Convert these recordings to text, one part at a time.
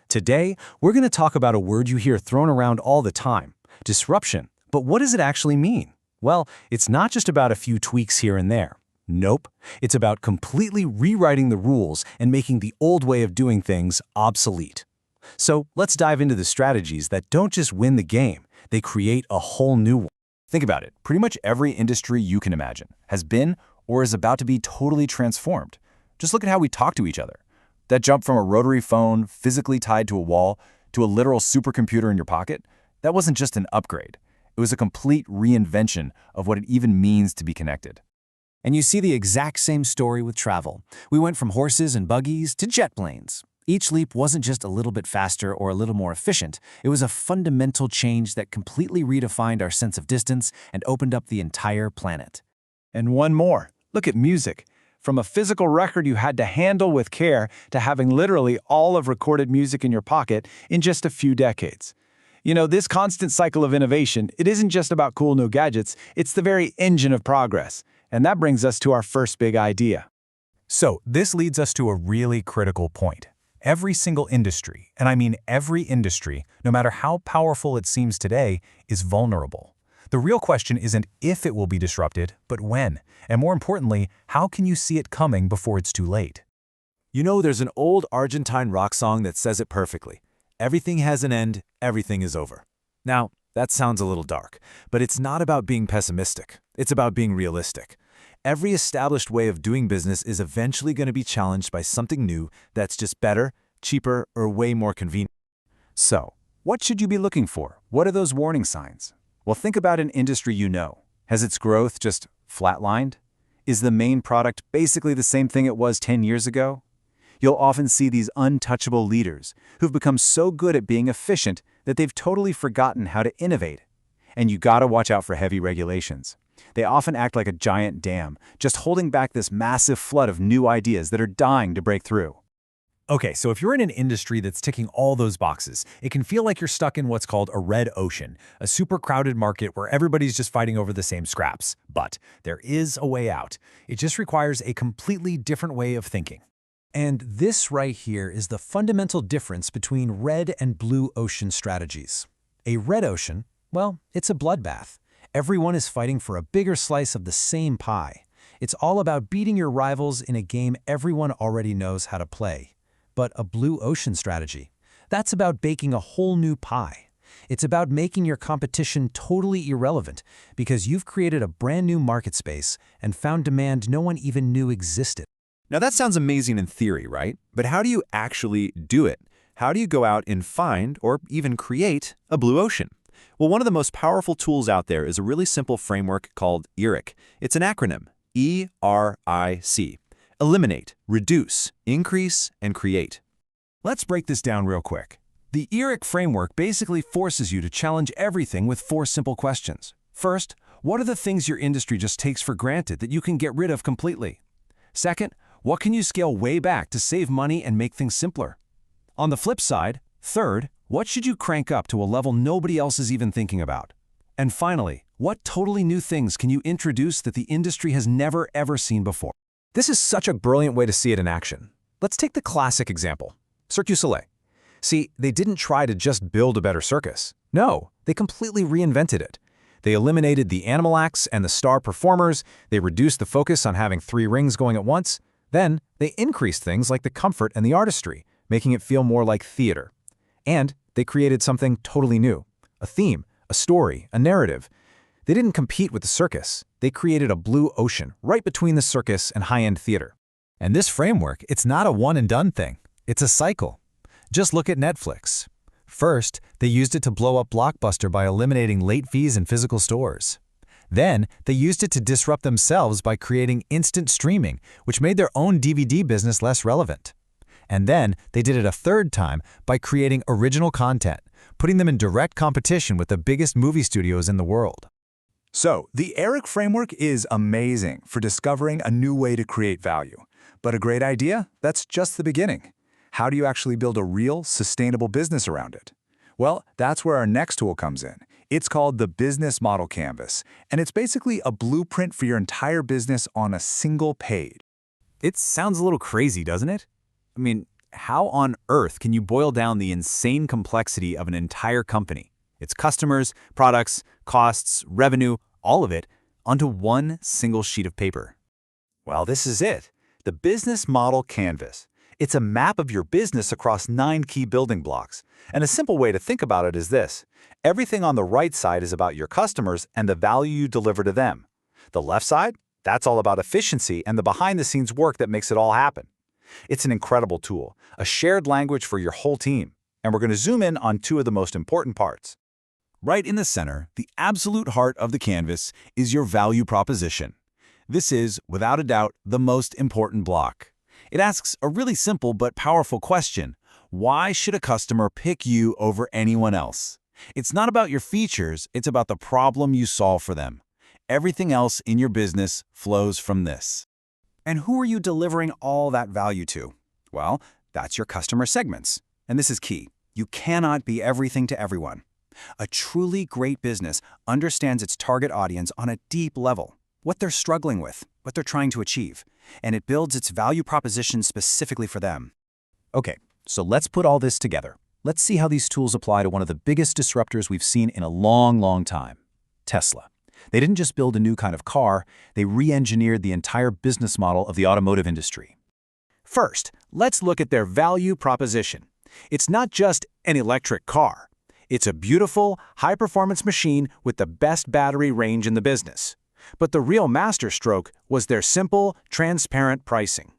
Today, we're going to talk about a word you hear thrown around all the time, disruption. But what does it actually mean? Well, it's not just about a few tweaks here and there. Nope. It's about completely rewriting the rules and making the old way of doing things obsolete. So let's dive into the strategies that don't just win the game, they create a whole new one. Think about it. Pretty much every industry you can imagine has been or is about to be totally transformed. Just look at how we talk to each other. That jump from a rotary phone physically tied to a wall to a literal supercomputer in your pocket, that wasn't just an upgrade. It was a complete reinvention of what it even means to be connected. And you see the exact same story with travel. We went from horses and buggies to jet planes. Each leap wasn't just a little bit faster or a little more efficient. It was a fundamental change that completely redefined our sense of distance and opened up the entire planet. And one more. Look at music. From a physical record you had to handle with care to having literally all of recorded music in your pocket in just a few decades. You know, this constant cycle of innovation, it isn't just about cool new gadgets, it's the very engine of progress. And that brings us to our first big idea. So this leads us to a really critical point. Every single industry, and I mean every industry, no matter how powerful it seems today, is vulnerable. The real question isn't if it will be disrupted, but when. And more importantly, how can you see it coming before it's too late? You know, there's an old Argentine rock song that says it perfectly. Everything has an end, everything is over. Now, that sounds a little dark, but it's not about being pessimistic. It's about being realistic. Every established way of doing business is eventually going to be challenged by something new that's just better, cheaper, or way more convenient. So, what should you be looking for? What are those warning signs? Well, think about an industry you know. Has its growth just flatlined? Is the main product basically the same thing it was 10 years ago? You'll often see these untouchable leaders who've become so good at being efficient that they've totally forgotten how to innovate. And you gotta watch out for heavy regulations. They often act like a giant dam, just holding back this massive flood of new ideas that are dying to break through. Okay, so if you're in an industry that's ticking all those boxes, it can feel like you're stuck in what's called a red ocean, a super crowded market where everybody's just fighting over the same scraps. But there is a way out. It just requires a completely different way of thinking. And this right here is the fundamental difference between red and blue ocean strategies. A red ocean, well, it's a bloodbath. Everyone is fighting for a bigger slice of the same pie. It's all about beating your rivals in a game everyone already knows how to play. But a blue ocean strategy, that's about baking a whole new pie. It's about making your competition totally irrelevant because you've created a brand new market space and found demand no one even knew existed. Now that sounds amazing in theory, right? But how do you actually do it? How do you go out and find or even create a blue ocean? Well, one of the most powerful tools out there is a really simple framework called ERIC. It's an acronym, E-R-I-C. Eliminate, reduce, increase, and create. Let's break this down real quick. The ERIC framework basically forces you to challenge everything with 4 simple questions. First, what are the things your industry just takes for granted that you can get rid of completely? Second, what can you scale way back to save money and make things simpler? On the flip side, third, what should you crank up to a level nobody else is even thinking about? And finally, what totally new things can you introduce that the industry has never ever seen before? This is such a brilliant way to see it in action. Let's take the classic example, Cirque du Soleil. See, they didn't try to just build a better circus. No, they completely reinvented it. They eliminated the animal acts and the star performers, they reduced the focus on having 3 rings going at once, then they increased things like the comfort and the artistry, making it feel more like theater. And they created something totally new, a theme, a story, a narrative. They didn't compete with the circus. They created a blue ocean right between the circus and high-end theater. And this framework, it's not a one-and-done thing. It's a cycle. Just look at Netflix. First, they used it to blow up Blockbuster by eliminating late fees in physical stores. Then, they used it to disrupt themselves by creating instant streaming, which made their own DVD business less relevant. And then, they did it a third time by creating original content, putting them in direct competition with the biggest movie studios in the world. So, the ERIC framework is amazing for discovering a new way to create value. But a great idea? That's just the beginning. How do you actually build a real, sustainable business around it? Well, that's where our next tool comes in. It's called the Business Model Canvas, and it's basically a blueprint for your entire business on a single page. It sounds a little crazy, doesn't it? I mean, how on earth can you boil down the insane complexity of an entire company, its customers, products, costs, revenue, all of it, onto one single sheet of paper? Well, this is it. The business model canvas. It's a map of your business across 9 key building blocks. And a simple way to think about it is this. Everything on the right side is about your customers and the value you deliver to them. The left side? That's all about efficiency and the behind-the-scenes work that makes it all happen. It's an incredible tool, a shared language for your whole team. And we're going to zoom in on 2 of the most important parts. Right in the center, the absolute heart of the canvas, is your value proposition. This is, without a doubt, the most important block. It asks a really simple but powerful question. Why should a customer pick you over anyone else? It's not about your features, it's about the problem you solve for them. Everything else in your business flows from this. And who are you delivering all that value to? Well, that's your customer segments. And this is key. You cannot be everything to everyone. A truly great business understands its target audience on a deep level, what they're struggling with, what they're trying to achieve, and it builds its value proposition specifically for them. Okay, so let's put all this together. Let's see how these tools apply to one of the biggest disruptors we've seen in a long, long time, Tesla. They didn't just build a new kind of car, they re-engineered the entire business model of the automotive industry. First, let's look at their value proposition. It's not just an electric car. It's a beautiful, high-performance machine with the best battery range in the business. But the real masterstroke was their simple, transparent pricing.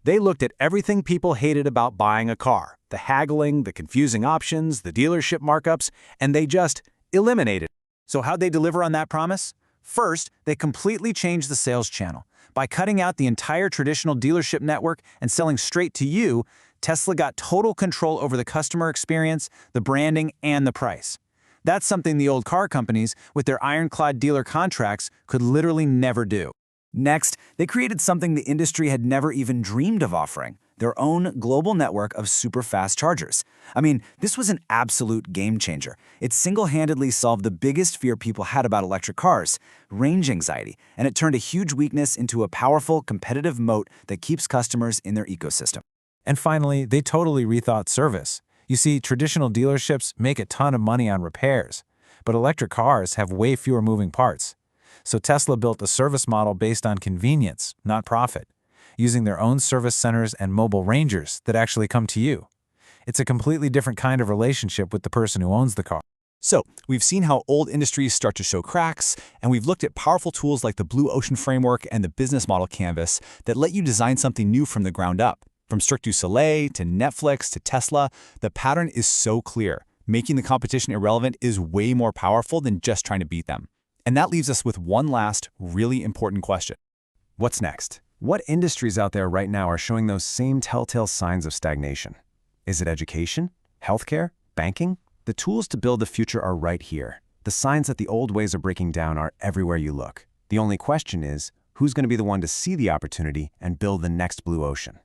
They looked at everything people hated about buying a car, the haggling, the confusing options, the dealership markups, and they just eliminated it. So how'd they deliver on that promise? First, they completely changed the sales channel. By cutting out the entire traditional dealership network and selling straight to you, Tesla got total control over the customer experience, the branding, and the price. That's something the old car companies, with their ironclad dealer contracts, could literally never do. Next, they created something the industry had never even dreamed of offering, their own global network of super-fast chargers. I mean, this was an absolute game changer. It single-handedly solved the biggest fear people had about electric cars, range anxiety, and it turned a huge weakness into a powerful, competitive moat that keeps customers in their ecosystem. And finally, they totally rethought service. You see, traditional dealerships make a ton of money on repairs, but electric cars have way fewer moving parts. So Tesla built a service model based on convenience, not profit, using their own service centers and mobile rangers that actually come to you. It's a completely different kind of relationship with the person who owns the car. So, we've seen how old industries start to show cracks, and we've looked at powerful tools like the Blue Ocean Framework and the Business Model Canvas that let you design something new from the ground up. From Cirque du Soleil to Netflix to Tesla, the pattern is so clear. Making the competition irrelevant is way more powerful than just trying to beat them. And that leaves us with one last, really important question. What's next? What industries out there right now are showing those same telltale signs of stagnation? Is it education? Healthcare? Banking? The tools to build the future are right here. The signs that the old ways are breaking down are everywhere you look. The only question is, who's going to be the one to see the opportunity and build the next blue ocean?